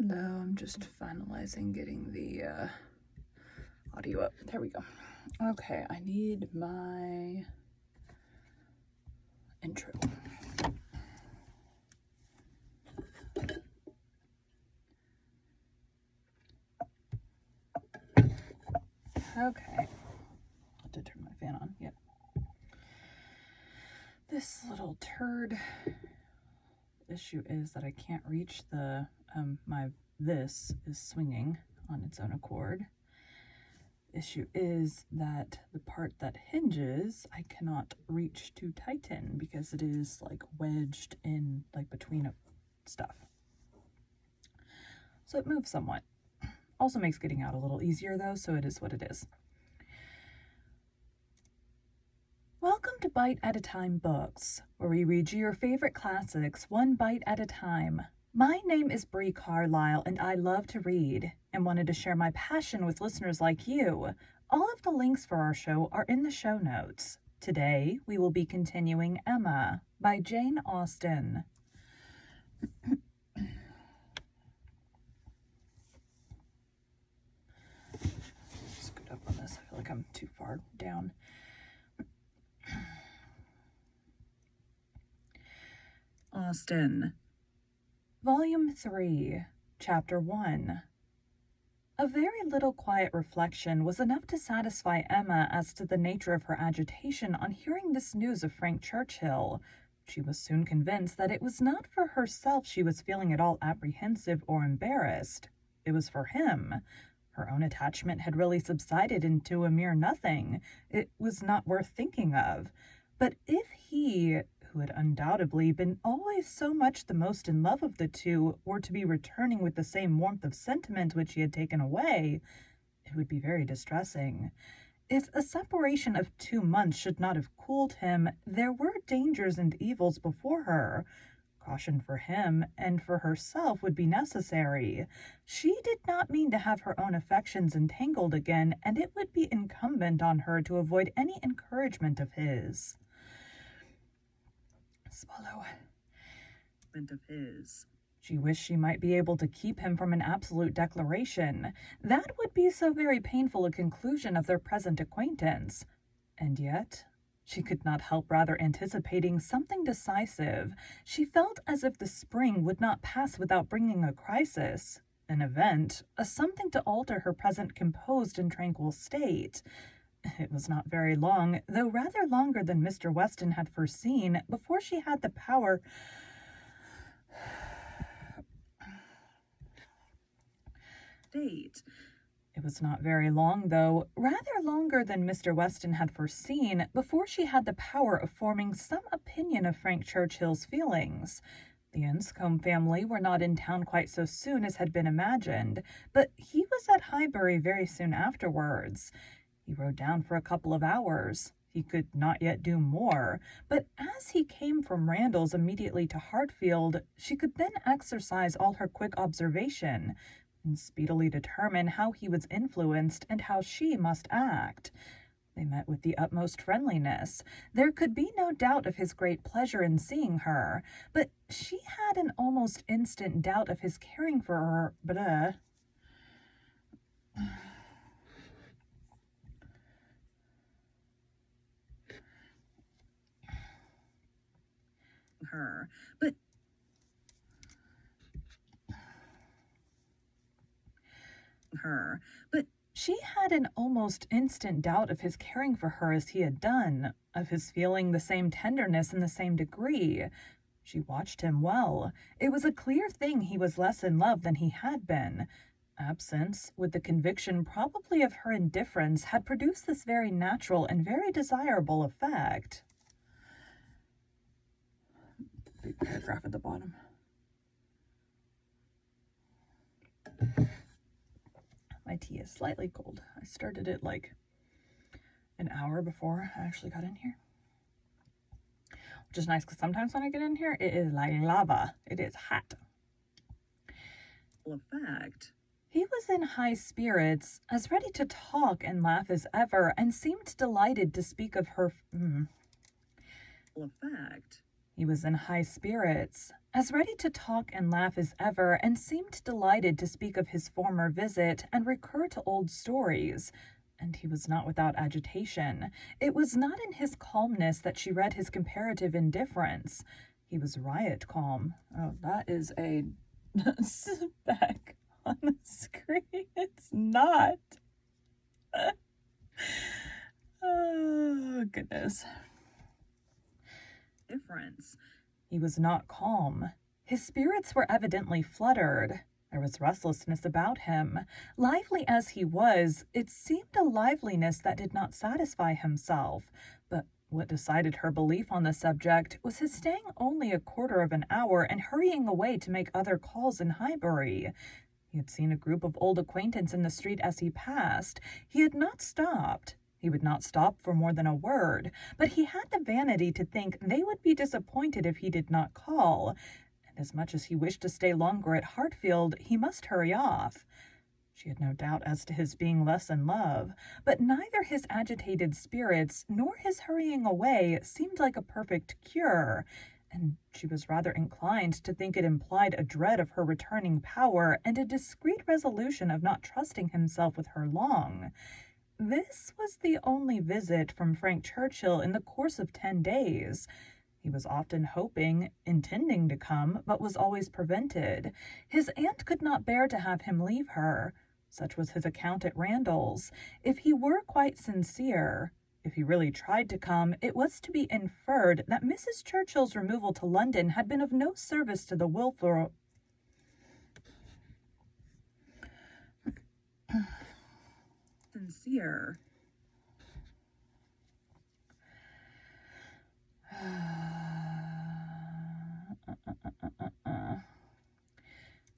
Hello, I'm just finalizing getting the audio up. There we go. Okay, I need my intro. Okay, I have to turn my fan on. Yep. This little turd issue is that I can't reach the this is swinging on its own accord. Issue is that the part that hinges I cannot reach to tighten because it is like wedged in like between stuff. So it moves somewhat. Also makes getting out a little easier though, so it is what it is. Welcome to Bite at a Time Books, where we read you your favorite classics one bite at a time. My name is Bree Carlisle, and I love to read and wanted to share my passion with listeners like you. All of the links for our show are in the show notes. Today, we will be continuing Emma by Jane Austen. Scoot up on this. I feel like I'm too far down. Austen, Volume 3, Chapter 1. A very little quiet reflection was enough to satisfy Emma as to the nature of her agitation on hearing this news of Frank Churchill. She was soon convinced that it was not for herself she was feeling at all apprehensive or embarrassed. It was for him. Her own attachment had really subsided into a mere nothing. It was not worth thinking of. But if he, who had undoubtedly been always so much the most in love of the two, were to be returning with the same warmth of sentiment which he had taken away, it would be very distressing. If a separation of 2 months should not have cooled him, there were dangers and evils before her. Caution for him and for herself would be necessary. She did not mean to have her own affections entangled again, and it would be incumbent on her to avoid any encouragement of his. Swallow. Of his. She wished she might be able to keep him from an absolute declaration. That would be so very painful a conclusion of their present acquaintance. And yet, she could not help rather anticipating something decisive. She felt as if the spring would not pass without bringing a crisis, an event, a something to alter her present composed and tranquil state. It was not very long, though rather longer than Mr. Weston had foreseen, before she had the power It was not very long, though, rather longer than Mr. Weston had foreseen, before she had the power of forming some opinion of Frank Churchill's feelings. The Enscombe family were not in town quite so soon as had been imagined, but he was at Highbury very soon afterwards. He rode down for a couple of hours. He could not yet do more, but as he came from Randalls immediately to Hartfield, she could then exercise all her quick observation, and speedily determine how he was influenced and how she must act. They met with the utmost friendliness. There could be no doubt of his great pleasure in seeing her, but she had an almost instant doubt of his caring for her. But she had an almost instant doubt of his caring for her as he had done, of his feeling the same tenderness in the same degree. She watched him well. It was a clear thing he was less in love than he had been. Absence, with the conviction probably of her indifference, had produced this very natural and very desirable effect. Big paragraph at the bottom. My tea is slightly cold. I started it like an hour before I actually got in here. Which is nice because sometimes when I get in here, it is like lava. It is hot. Effect. He was in high spirits, as ready to talk and laugh as ever, and seemed delighted to speak of her effect. He was in high spirits, as ready to talk and laugh as ever, and seemed delighted to speak of his former visit and recur to old stories. And he was not without agitation. It was not in his calmness that she read his comparative indifference. He was riot calm. Oh, that is a speck on the screen. It's not. Oh, goodness. Difference. He was not calm. His spirits were evidently fluttered. There was restlessness about him. Lively as he was, it seemed a liveliness that did not satisfy himself. But what decided her belief on the subject was his staying only a quarter of an hour and hurrying away to make other calls in Highbury. He had seen a group of old acquaintance in the street as he passed. He had not stopped. He would not stop for more than a word, but he had the vanity to think they would be disappointed if he did not call. And as much as he wished to stay longer at Hartfield, he must hurry off. She had no doubt as to his being less in love, but neither his agitated spirits nor his hurrying away seemed like a perfect cure, and she was rather inclined to think it implied a dread of her returning power and a discreet resolution of not trusting himself with her long. This was the only visit from Frank Churchill in the course of 10 days. He was often hoping, intending to come, but was always prevented. His aunt could not bear to have him leave her. Such was his account at Randalls. If he were quite sincere, if he really tried to come, it was to be inferred that Mrs. Churchill's removal to London had been of no service to the wilful... sincere.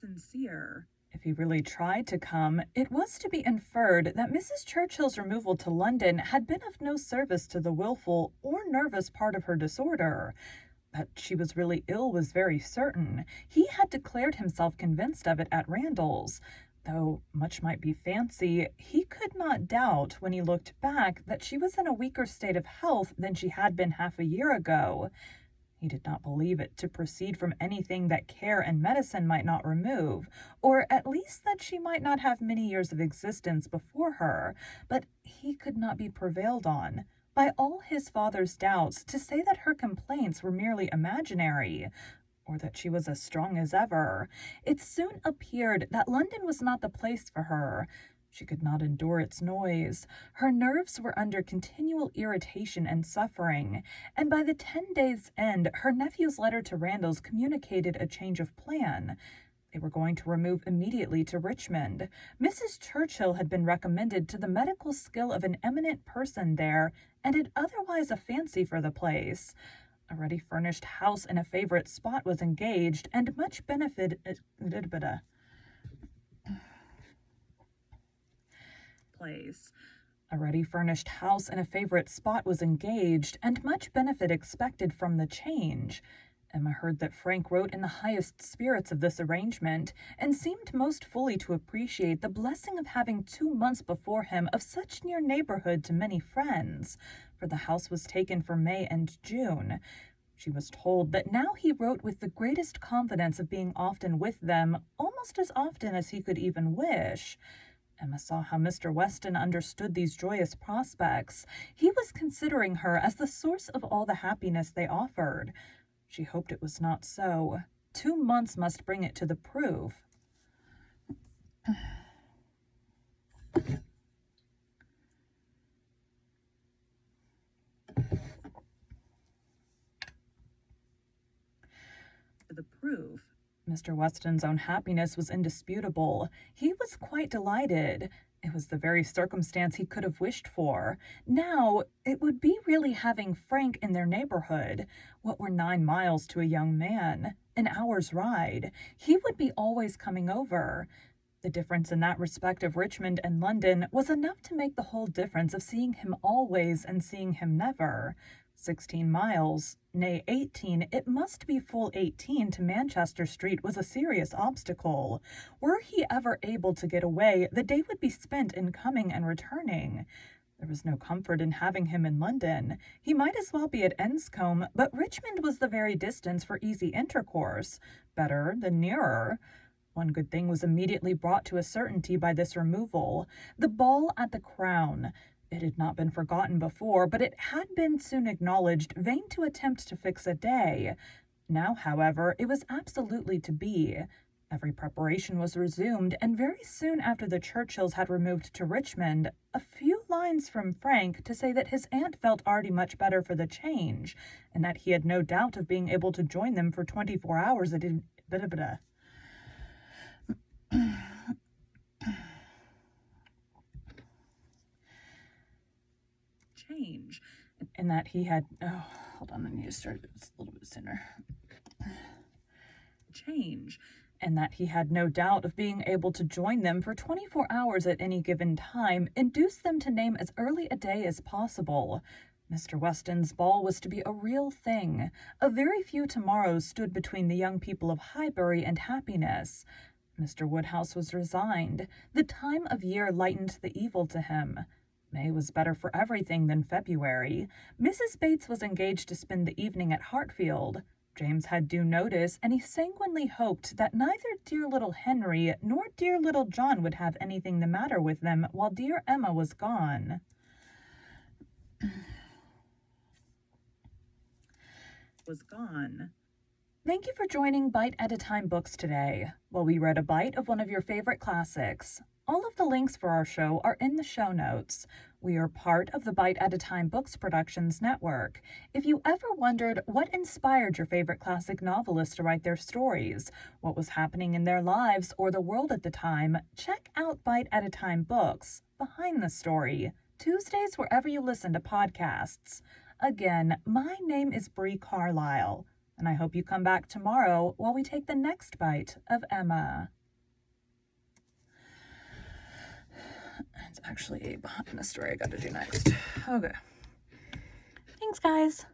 Sincere. If he really tried to come, it was to be inferred that Mrs. Churchill's removal to London had been of no service to the wilful or nervous part of her disorder. That she was really ill was very certain. He had declared himself convinced of it at Randalls. Though much might be fancy, he could not doubt, when he looked back, that she was in a weaker state of health than she had been half a year ago. He did not believe it to proceed from anything that care and medicine might not remove, or at least that she might not have many years of existence before her, but he could not be prevailed on, by all his father's doubts, to say that her complaints were merely imaginary, or that she was as strong as ever. It soon appeared that London was not the place for her. She could not endure its noise. Her nerves were under continual irritation and suffering, and by the 10 days' end, her nephew's letter to Randalls communicated a change of plan. They were going to remove immediately to Richmond. Mrs. Churchill had been recommended to the medical skill of an eminent person there, and had otherwise a fancy for the place. A ready furnished house in a favorite spot was engaged, and much benefited place. A ready furnished house in a favorite spot was engaged, and much benefit expected from the change. Emma heard that Frank wrote in the highest spirits of this arrangement, and seemed most fully to appreciate the blessing of having 2 months before him of such near neighborhood to many friends, for the house was taken for May and June. She was told that now he wrote with the greatest confidence of being often with them, almost as often as he could even wish. Emma saw how Mr. Weston understood these joyous prospects. He was considering her as the source of all the happiness they offered. She hoped it was not so. 2 months must bring it to the proof. The proof. Mr. Weston's own happiness was indisputable. He was quite delighted. It was the very circumstance he could have wished for. Now, it would be really having Frank in their neighborhood. What were 9 miles to a young man? An hour's ride. He would be always coming over. The difference in that respect of Richmond and London was enough to make the whole difference of seeing him always and seeing him never. 16 miles, nay 18, it must be full 18 to Manchester Street was a serious obstacle. Were he ever able to get away, the day would be spent in coming and returning. There was no comfort in having him in London. He might as well be at Enscombe, but Richmond was the very distance for easy intercourse. Better than nearer. One good thing was immediately brought to a certainty by this removal: the ball at the Crown. It had not been forgotten before, but it had been soon acknowledged vain to attempt to fix a day. Now, however, it was absolutely to be. Every preparation was resumed, and very soon after the Churchills had removed to Richmond, a few lines from Frank to say that his aunt felt already much better for the change, and that he had no doubt of being able to join them for 24 hours at change, and that he had hold on, I need to start this a little bit sooner. Change, and that he had no doubt of being able to join them for 24 hours at any given time, induced them to name as early a day as possible. Mr. Weston's ball was to be a real thing. A very few tomorrows stood between the young people of Highbury and happiness. Mr. Woodhouse was resigned. The time of year lightened the evil to him. May was better for everything than February. Mrs. Bates was engaged to spend the evening at Hartfield. James had due notice, and he sanguinely hoped that neither dear little Henry nor dear little John would have anything the matter with them while dear Emma was gone. Thank you for joining Bite at a Time Books today, while we read a bite of one of your favorite classics. All of the links for our show are in the show notes. We are part of the Bite at a Time Books Productions Network. If you ever wondered what inspired your favorite classic novelists to write their stories, what was happening in their lives or the world at the time, check out Bite at a Time Books, Behind the Story, Tuesdays wherever you listen to podcasts. Again, my name is Bree Carlisle, and I hope you come back tomorrow while we take the next bite of Emma. It's actually behind the story I gotta do next. Okay. Thanks, guys.